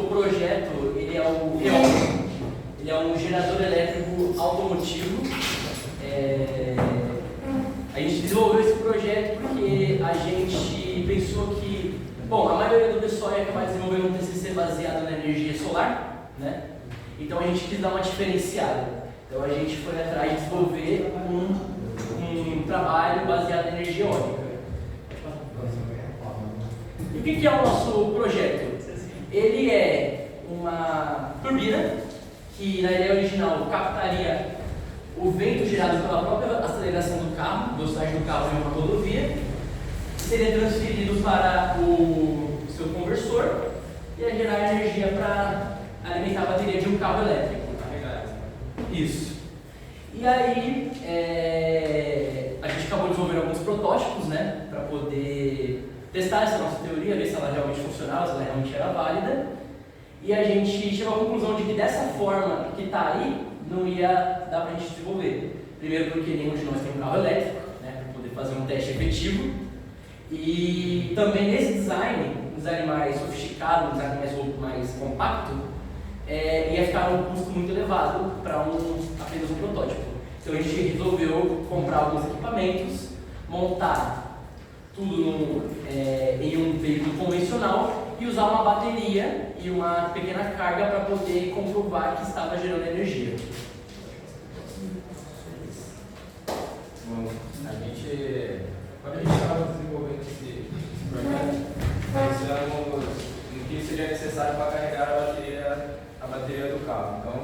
projeto ele é o REON. Ele é um gerador elétrico automotivo. A gente desenvolveu esse projeto porque a gente pensou que, bom, a maioria do pessoal ia acabar desenvolvendo um TCC baseado na energia solar, né? Então a gente quis dar uma diferenciada. Então a gente foi atrás de desenvolver um trabalho baseado na energia eólica. E o que é o nosso projeto? Ele é uma turbina que na ideia original captaria o vento gerado pela própria aceleração do carro, velocidade do carro em uma rodovia, seria transferido para o seu conversor e ia gerar energia para alimentar a bateria de um carro elétrico. Isso. E aí, a gente acabou desenvolvendo alguns protótipos, né, para poder testar essa nossa teoria, ver se ela realmente funcionava, se ela realmente era válida. E a gente chegou à conclusão de que dessa forma que está aí, não ia dar para a gente desenvolver. Primeiro porque nenhum de nós tem um carro elétrico, né, para poder fazer um teste efetivo. E também nesse design, um design mais sofisticado, um design mais compacto, ia ficar um custo muito elevado para apenas um protótipo. Então a gente resolveu comprar alguns equipamentos, montar tudo em um veículo convencional e usar uma bateria e uma pequena carga para poder comprovar que estava gerando energia. Bom, quando a gente estava desenvolvendo esse projeto, pensamos no que seria necessário para carregar a bateria do carro. Então,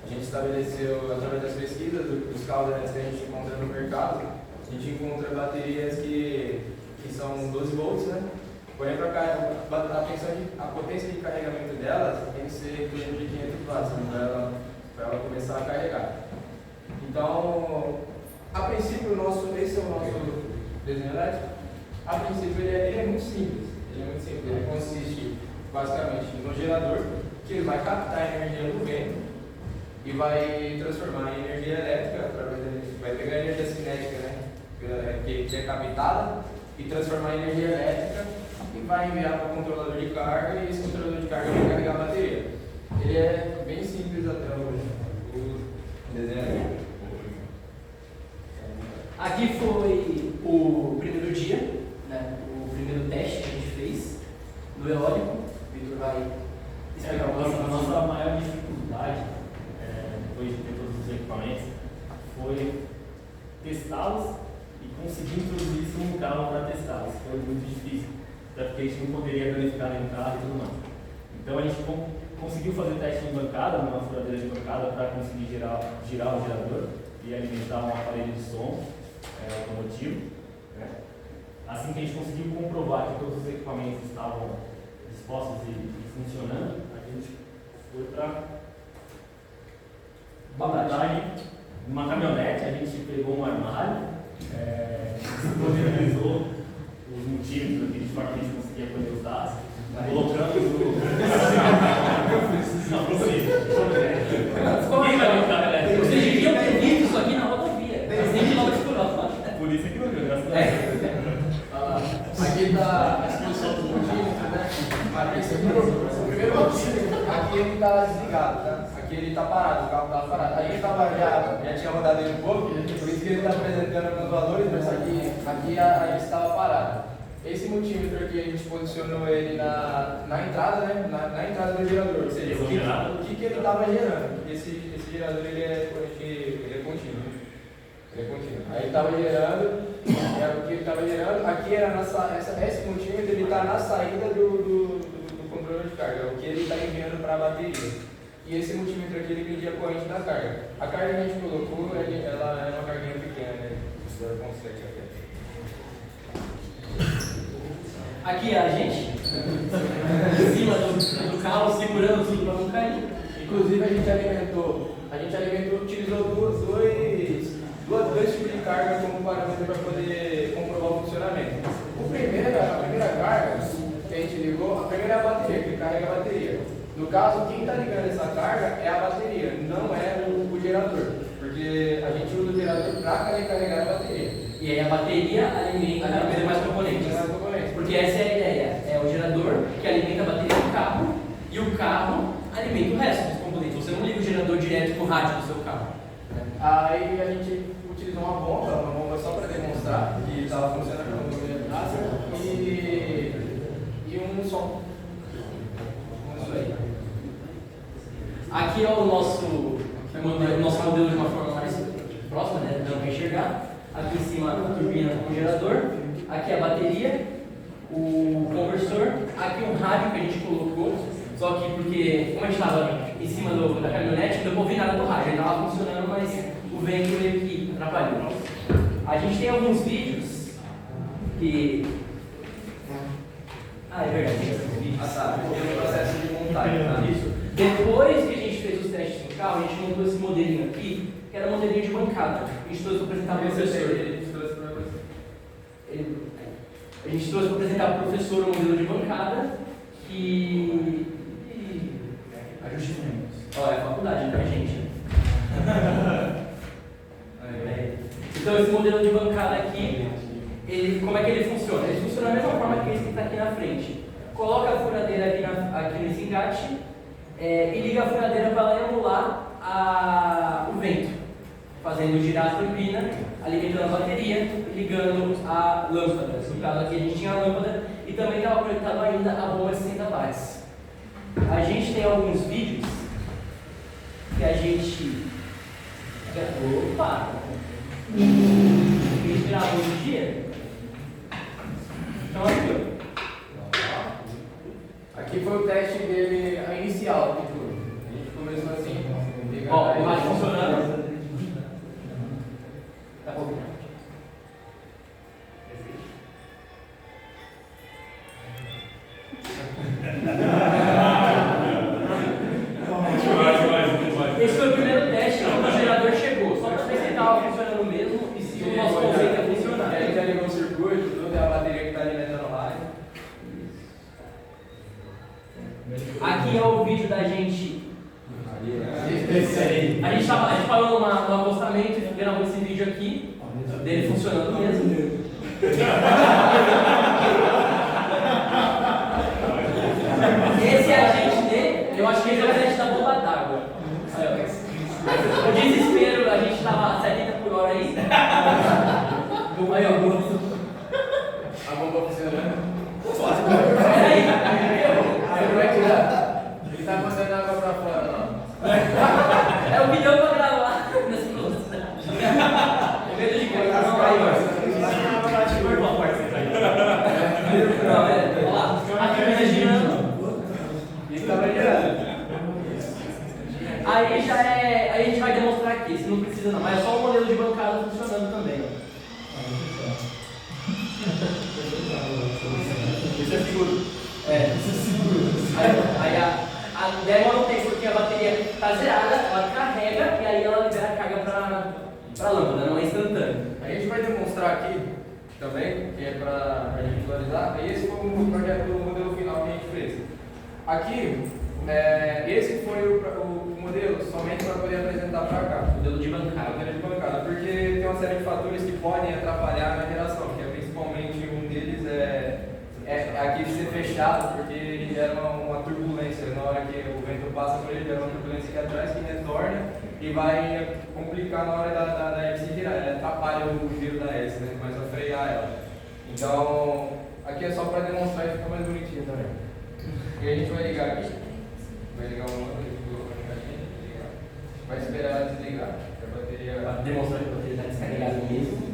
a gente estabeleceu, através das pesquisas dos carros elétricos que a gente encontra no mercado, a gente encontra baterias que são 12 volts, né? Porém, a potência de carregamento delas tem que ser em torno de 500 watts, né, para ela começar a carregar. Então, a princípio, esse é o nosso desenho elétrico. A princípio, ele é muito simples. Ele consiste basicamente no gerador, que ele vai captar a energia do vento e vai transformar em energia elétrica, vai pegar a energia cinética, né, que é captada, e transformar em energia elétrica e vai enviar para o controlador de carga, e esse controlador de carga vai carregar a bateria. Ele é bem simples até o desenho. Aqui foi o primeiro dia, né, o primeiro teste que a gente fez do eólico. O Victor vai explicar um pouco. A nossa maior dificuldade, depois de ter todos os equipamentos, foi testá-los e conseguir introduzir isso no carro para testá-los. Foi muito difícil, até porque a gente não poderia verificar no carro e tudo mais. Então a gente conseguiu fazer teste em bancada, numa furadeira de bancada, para conseguir girar o gerador e alimentar um aparelho de som automotivo. Né? Assim que a gente conseguiu comprovar que todos os equipamentos estavam dispostos e funcionando, a gente foi para abordagem numa caminhonete. A gente pegou um armário, disponibilizou os multímetros aqui de forma que a gente conseguia colher os dados, colocamos o. Não, Vocês deviam ter visto isso aqui na rodovia, 100 km por hora. Por isso que não viu, graças a Deus. Aqui está a exposição dos multímetros, né? Esse aqui, o primeiro multímetro, aqui ele está desligado, tá? Aqui ele está parado, o carro estava parado. Aí ele já tinha rodado ele um pouco, por isso que ele está apresentando alguns valores, mas aqui a estava parado. Esse multímetro aqui a gente posicionou ele na entrada, né? Na entrada do gerador, ou seja, o que ele estava gerando. Esse gerador ele é contínuo. Aí ele estava gerando, era o que ele estava gerando. Aqui era esse multímetro, ele está na saída do controle de carga, o que ele está enviando para a bateria. E esse multímetro aqui ele media a corrente da carga. A carga que a gente colocou, ela é uma carguinha pequena, né? 0,7 aqui. Aqui a gente, em cima do carro, segurando tudo para não cair. Inclusive a gente utilizou dois tipos de carga como parâmetro para poder comprovar o funcionamento. A primeira carga que a gente ligou, a primeira é a bateria, que carrega a bateria. No caso, quem está ligando essa carga é a bateria, não é o gerador, porque a gente usa o gerador para carregar a bateria. E aí a bateria alimenta mais componentes. Porque essa é a ideia, é o gerador que alimenta a bateria do carro e o carro alimenta o resto dos componentes. Você não liga o gerador direto com o rádio do seu carro. Aí a gente utilizou uma bomba só para demonstrar que estava funcionando com o laser e um som. Isso aí. Aqui é o nosso modelo de uma forma mais próxima, né? Não vai enxergar. Aqui em cima a turbina com o gerador. Aqui a bateria, o conversor. Aqui um rádio que a gente colocou. Só que porque, como a gente estava em cima da caminhonete, não deu para ouvir nada do rádio. Ele estava funcionando, mas o vento meio que atrapalhou. A gente tem alguns vídeos que... Ah, é verdade, tem esses vídeos. Tá. Tem um processo de montagem, tá? Isso. Depois que a gente fez os testes no carro, a gente montou esse modelinho aqui, que era um modelinho de bancada. A gente trouxe para apresentar para o professor. A gente trouxe para apresentar para o professor um modelo de bancada que... Ajuste de Ó, é a faculdade, não é gente. Então esse modelo de bancada aqui, como é que ele funciona? Ele funciona da mesma forma que esse que está aqui na frente. Coloca a furadeira aqui nesse engate e liga a furadeira para ela emular o vento, fazendo girar a turbina, alimentando a bateria e ligando a lâmpada. No caso aqui a gente tinha a lâmpada e também estava conectado ainda a bomba de 60 watts. A gente tem alguns vídeos que a gente... Opa! A gente gravou um dia. Então aqui, ó. Aqui foi o teste dele inicial de tudo. A gente começou assim, Ó, o rádio funcionando. Tá bom. Esse foi o primeiro teste quando o gerador chegou. Só para ver se ele estava funcionando mesmo e se o nosso conceito ia funcionar. A gente já ligou o circuito, tudo, é a bateria que está alimentando o rádio. Aqui é o vídeo da gente. A gente parou num acostamento e gravou esse vídeo aqui, dele funcionando mesmo. Esse é a gente dele, eu acho que esse é o agente da bomba d'água. O desespero, a gente estava a 70 por hora aí. Aí, ó. A bomba funcionando. Peraí. Aí como é que dá? Ele tá mandando água pra fora, não. É o que deu pra gravar nessa velocidade. É medo de coisa. Não, aí, ó. Não, olha lá. A câmera girando. E tava girando. Aí já é. Aí a gente vai demonstrar aqui, se não precisa não, mas é só o modelo de bancada funcionando também. Isso é seguro. Isso é seguro. Aí demora um tempo porque a bateria está zerada, ela carrega e aí ela libera a carga para a lâmpada, não é instantâneo. A gente vai demonstrar aqui também, que é para a gente visualizar. Esse foi o projeto do modelo final que a gente fez. Aqui, esse foi o modelo somente para poder apresentar para cá. Modelo de bancada. Modelo de bancada, porque tem uma série de fatores que podem atrapalhar na geração, que é principalmente um deles aqui de ser fechado, porque ele gera uma turbulência. Na hora que o vento passa por ele, gera uma turbulência aqui atrás que retorna e vai complicar na hora da hélice girar. Ele atrapalha o giro da hélice, né? Começa a frear ela. Então, aqui é só para demonstrar e ficar mais bonitinho também. E a gente vai ligar aqui. Vai ligar uma ligar. Vai esperar ela desligar. A bateria. Para demonstrar que a bateria está descarregada mesmo.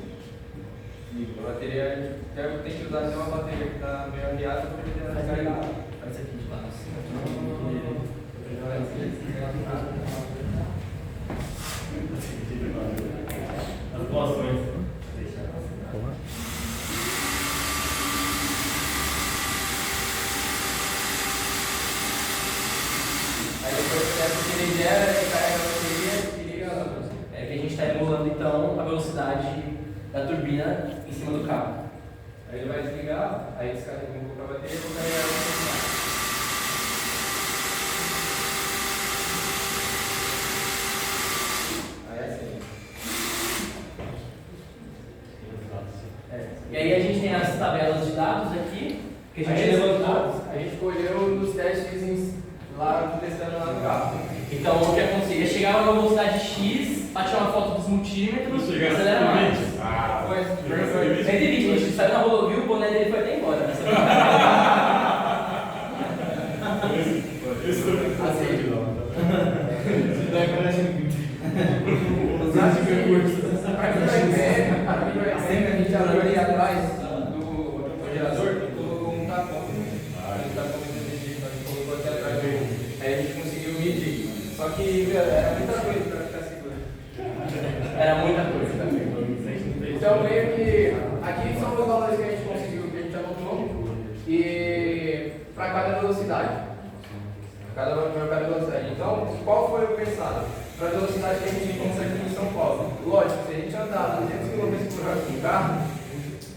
A bateria, tem que usar uma bateria que está meio arriada para ele ter descarregada. Faz isso aqui de lado. As doações. Aí depois o processo que ele gera, ele carrega a bateria e liga a lâmpada. É que a gente está emulando então a velocidade da turbina em cima do carro. Aí ele vai desligar, aí descarrega um pouco a bateria e vou carregar ela um pouco mais. Aí é assim. E aí a gente tem as tabelas de dados aqui, que a gente Aí levantou. a gente escolheu nos testes lá testando lá no carro. Então o que acontecia? Chegava na velocidade X, para tirar uma foto dos multímetros, acelera mais. Foi 120, a gente saiu na rodovia, o boné dele foi até embora. Né? A gente abriu ali atrás do gerador e colocou um tacão. Um tacão de energia, a gente colocou aqui atrás do. Aí a gente conseguiu medir. Só que era muita coisa para ficar seguro. Era muita coisa. Então, meio que aqui são os valores que a gente conseguiu, que a gente anotou, e para cada velocidade. Para cada velocidade. Então, qual foi o pensado? Para a velocidade que a gente consegue aqui em São Paulo. Lógico, se a gente andar 200 km por hora com o carro,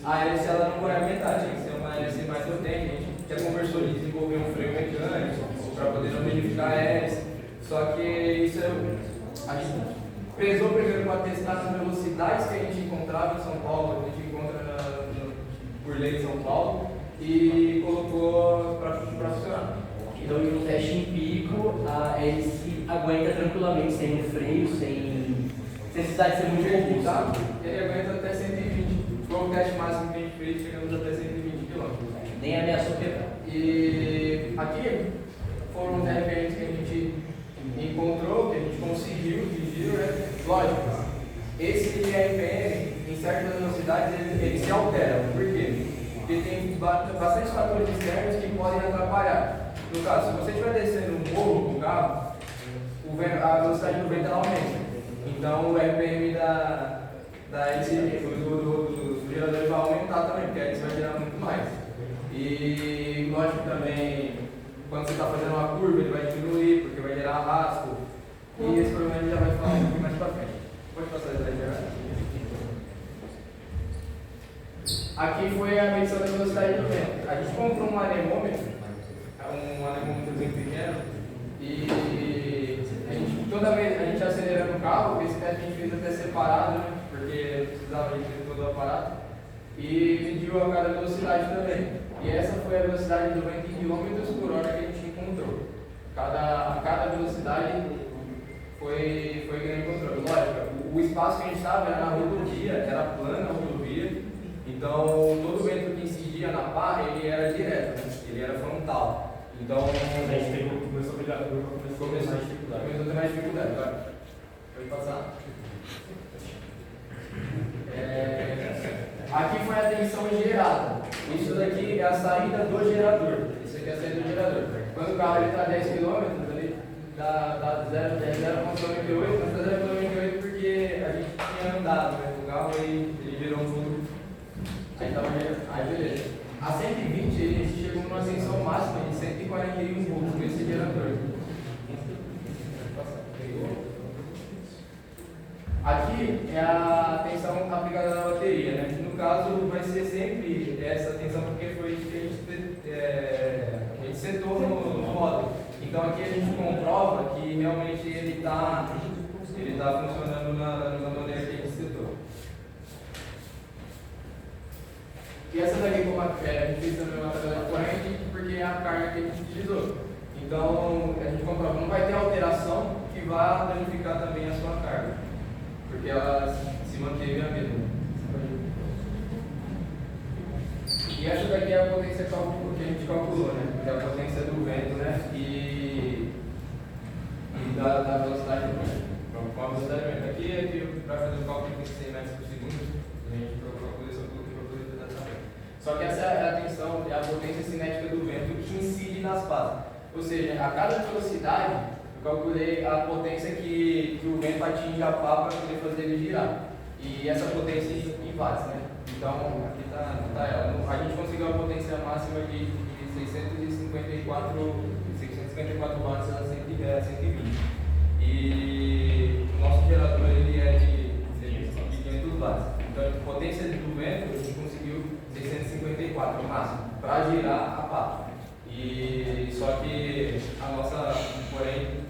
a hélice ela não vai aumentar, tinha que ser uma hélice mais potente. A gente já conversou de desenvolver um freio mecânico para poder modificar a hélice. Só que isso a gente pesou primeiro para testar as velocidades que a gente encontrava em São Paulo, que a gente encontra por lei em São Paulo, e colocou para funcionar. Então, em um teste empírico, a hélice aguenta tranquilamente, sem um freio, sem necessidade de ser muito robusta. Ele aguenta até 120. Foi o teste máximo que a gente fez, chegamos até 120 km. Nem ameaçou quebrar. E aqui foram os RPMs que a gente encontrou, que a gente conseguiu dirigir, né? Lógico, esse RPM, em certas velocidades, ele se altera. Por quê? Porque tem bastante fatores externos que podem atrapalhar. No caso, se você estiver descendo um morro com o carro, a velocidade do vento ela aumenta. Então o RPM da hélice do gerador vai aumentar também, porque a hélice vai gerar muito mais. E lógico também, quando você está fazendo uma curva, ele vai diminuir, porque vai gerar arrasto. E esse problema a gente já vai falar um pouquinho mais para frente. Pode passar isso aí, Gerardo. Aqui foi a medição da velocidade do vento. A gente comprou um anemômetro pequeno, e toda vez a gente acelerando o carro, esse teste a gente fez até separado, né? Porque precisava de ter todo o aparato, e mediu a cada velocidade também. E essa foi a velocidade de 90 km por hora que a gente encontrou. A cada velocidade foi ganhando controle. Lógico, o espaço que a gente estava era na rodovia, era plana a rodovia, então todo vento que incidia na pá, ele era direto, né? Ele era frontal. Então, a gente começou a pegar a curva, começou a ter mais dificuldade. Começou a ter mais dificuldade, claro. Pode passar. Aqui foi a tensão gerada. Isso daqui é a saída do gerador. Isso aqui é a saída do gerador. Quando o carro está a 10 km, ele dá 0 a 98, mas está 0 a 98 porque a gente tinha andado, né, com o carro e ele gerou um fundo. Aí beleza. A 120 ele chegou numa tensão máxima de 141 volts com esse gerador. Aqui é a tensão aplicada na bateria, né? No caso vai ser sempre essa tensão porque foi isso que a gente setou no módulo. Então aqui a gente comprova que realmente ele está funcionando na maneira que a gente setou. E essa daqui, como a gente fez também uma tabela de corrente, porque é a carga que a gente utilizou. Então, a gente comprova, não vai ter alteração que vá danificar também a sua carga, porque ela se manteve a mesma. E essa daqui é a potência que a gente calculou, né? Que é a potência do vento, né? E da velocidade do vento. Com a velocidade do vento. Aqui para fazer o cálculo tem 100 metros por segundo, a gente calcula isso para poder fazer também. Só que essa é a tensão, é a potência cinética do vento que incide nas pás. Ou seja, a cada velocidade, eu calculei a potência que o vento atinge a pá para poder fazer ele girar. E essa potência em watts, né? Então, aqui está ela. A gente conseguiu a potência máxima de 654 watts a 120. E o nosso gerador ele é de 500 watts. Então, a potência do vento, a gente conseguiu 654 no máximo, para girar a pá. E só que a nossa, porém,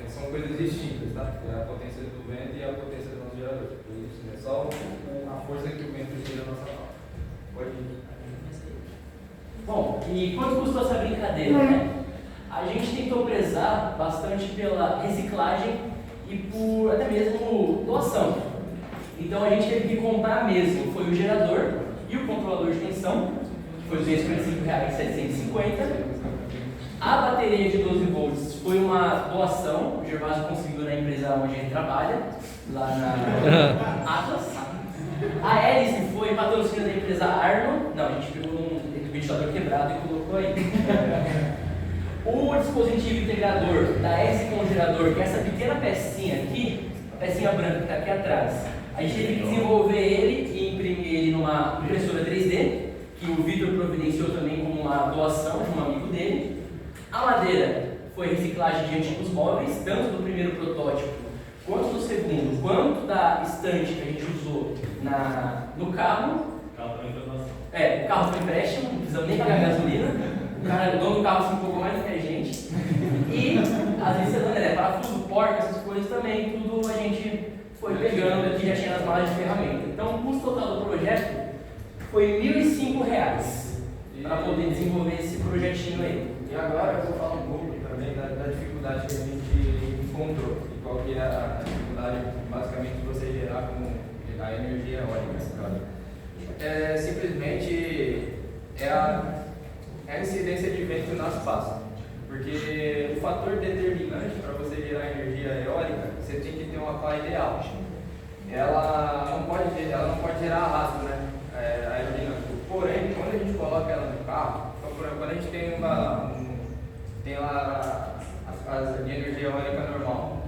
são coisas distintas, tá? É a potência do vento e a potência do nosso gerador. É só a força que o vento gira a nossa pá. Pode ir. Bom, e quanto custou essa brincadeira, né? A gente tentou prezar bastante pela reciclagem e por até mesmo doação. Então a gente teve que comprar mesmo, foi o gerador e o controlador de tensão, que foi R$ 245,750. A bateria de 12 volts foi uma doação, o Gervásio conseguiu na empresa onde ele trabalha, lá na Atlas. A hélice foi patrocínio da empresa Arno. Não, a gente pegou um ventilador quebrado e colocou aí. O dispositivo integrador da hélice com gerador, que é essa pequena pecinha aqui, a pecinha branca que está aqui atrás, a gente teve que desenvolver ele e imprimir ele numa impressora 3D, que o Vitor providenciou também como uma doação de um amigo dele. A madeira foi reciclagem de antigos móveis, tanto do primeiro protótipo, quanto do segundo, quanto da estante que a gente usou no carro. O carro também foi doação. O carro foi empréstimo, não precisamos nem pagar gasolina. O dono do carro se empolgou mais do que a gente. E as miscelâneas, parafuso, porca, essas coisas também, tudo a gente foi pegando aqui, já tinha nas malas de ferramenta. Então o custo total do projeto foi R$ 1.005 para poder desenvolver esse projetinho aí. E agora eu vou falar um pouco também da dificuldade que a gente encontrou. E qual que é a dificuldade, basicamente, de você gerar com a energia eólica nesse caso. Simplesmente é a incidência de vento no espaço. Porque o fator determinante para você gerar energia eólica, você tem que ter uma pá ideal. Ela não pode gerar arrasto, né? Aerodinâmico. Porém, quando a gente coloca ela no carro, quando a gente tem lá a energia eólica normal,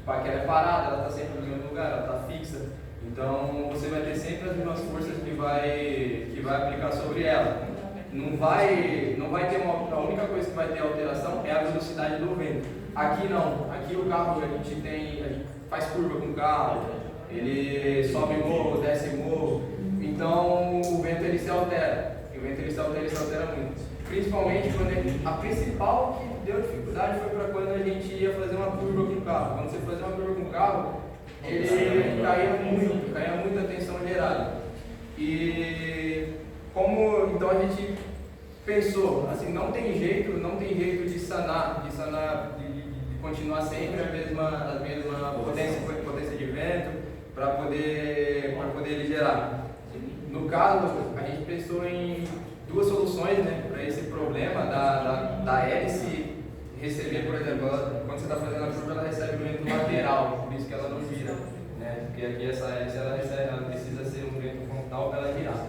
que ela é parada, ela está sempre no mesmo lugar, ela está fixa, então você vai ter sempre as mesmas forças que vai aplicar sobre ela. Não vai ter a única coisa que vai ter alteração é a velocidade do vento. Aqui não, aqui o carro a gente faz curva com o carro, ele sobe morro, desce morro, então o vento ele se altera. Ele se altera muito. Principalmente quando a principal que deu dificuldade foi para quando a gente ia fazer uma curva com o carro. Quando você fazia uma curva com o carro, ele caía muito a tensão gerada. E então a gente pensou, assim, não tem jeito de sanar, de continuar sempre a mesma potência de vento para poder ele gerar. No caso, a gente pensou em duas soluções, né, para esse problema da hélice receber, por exemplo, quando você está fazendo a curva, ela recebe o vento lateral, por isso que ela não gira, né, porque aqui essa hélice ela precisa ser um vento frontal para ela girar.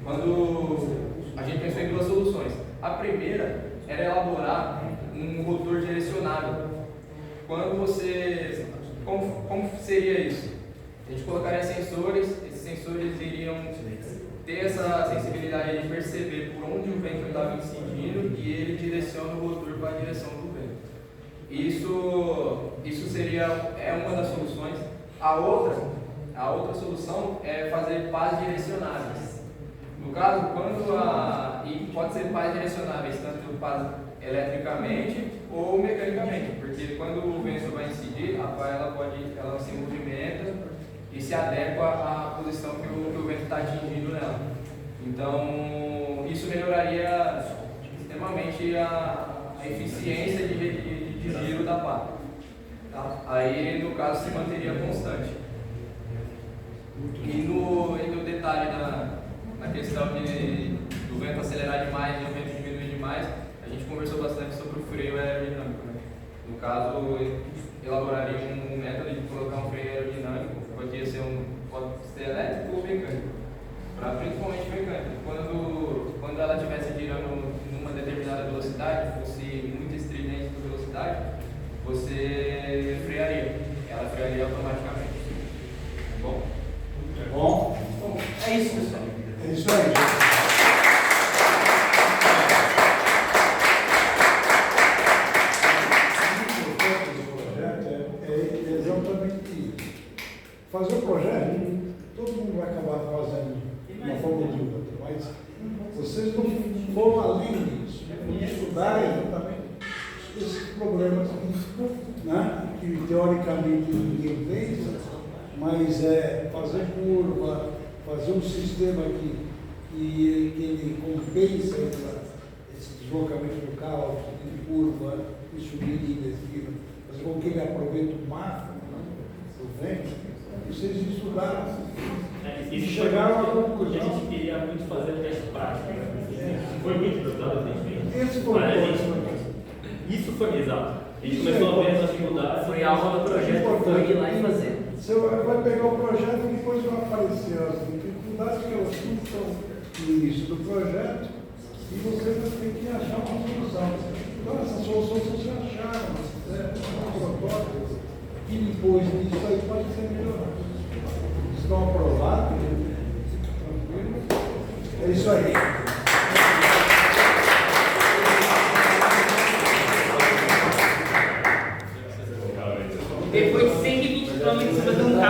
Quando a gente pensou em duas soluções, a primeira era elaborar um rotor direcionável. Como seria isso? A gente colocaria sensores, esses sensores iriam ter essa sensibilidade de perceber por onde o vento estava incidindo e ele direciona o rotor para a direção do vento. Isso seria uma das soluções. A outra solução é fazer pás direcionáveis. No caso, e pode ser pás direcionáveis, tanto pás eletricamente ou mecanicamente, porque quando o vento vai incidir, a pá ela se movimenta e se adequa à posição que o vento está atingindo nela. Então, isso melhoraria extremamente a eficiência de giro da pá. Tá? Aí, no caso, se manteria constante. E no detalhe na questão do vento acelerar demais e o vento diminuir demais, a gente conversou bastante sobre o freio aerodinâmico. Né? No caso, elaboraria um método de colocar um freio aerodinâmico, pode ser elétrico ou mecânico, principalmente mecânico. Quando ela estivesse girando numa determinada velocidade, fosse muito estridente de velocidade, você frearia, ela frearia automaticamente. Tá bom? Bom, É isso, pessoal. é isso aí. Fazer o projeto, todo mundo vai acabar fazendo de uma forma ou de outra, mas vocês não foram além disso, estudar exatamente esses problemas, né, que teoricamente ninguém fez, mas fazer curva, fazer um sistema que ele compensa esses deslocamento do carro, de curva, e subida e descida, fazer com que ele aproveite o máximo do vento. Vocês estudaram e chegaram à porque a conclusão. gente queria muito fazer o teste prático. Foi muito resultado, Esse foi isso foi exato. A gente começou a ver as dificuldades. Foi a alma do projeto, foi ir lá e fazer. Você vai pegar o projeto e depois vai aparecer as dificuldades que elas estão no início do projeto e você vai ter que achar uma solução. Então, essa solução vocês acharam, um protótipo, e depois disso aí pode ser melhorado. Estão aprovados, tranquilo. É isso aí.